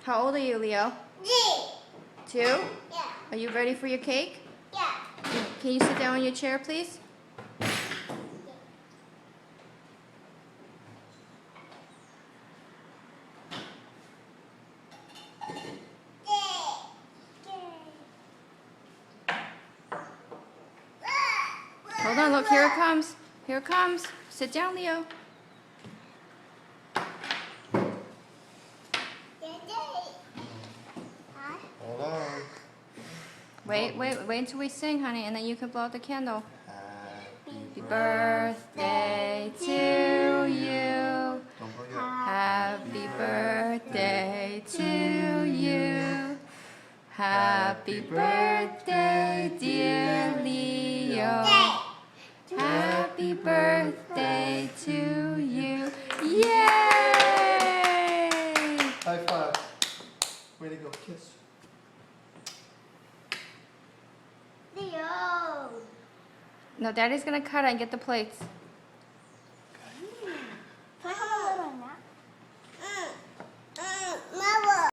How old are you, Leo? 2? Yeah. Are you ready for your cake? Yeah. Can you sit down on your chair, please? Hold on, look, here it comes. Here it comes. Sit down, Leo. Hold on. Wait until we sing, honey, and then you can blow out the candle. Happy Happy birthday to you. Don't forget. Happy birthday to you. Happy birthday, dear Leo. Happy birthday to you. Yay! High five. Way to go. Kiss. Leo. No, Daddy's gonna cut it and get the plates.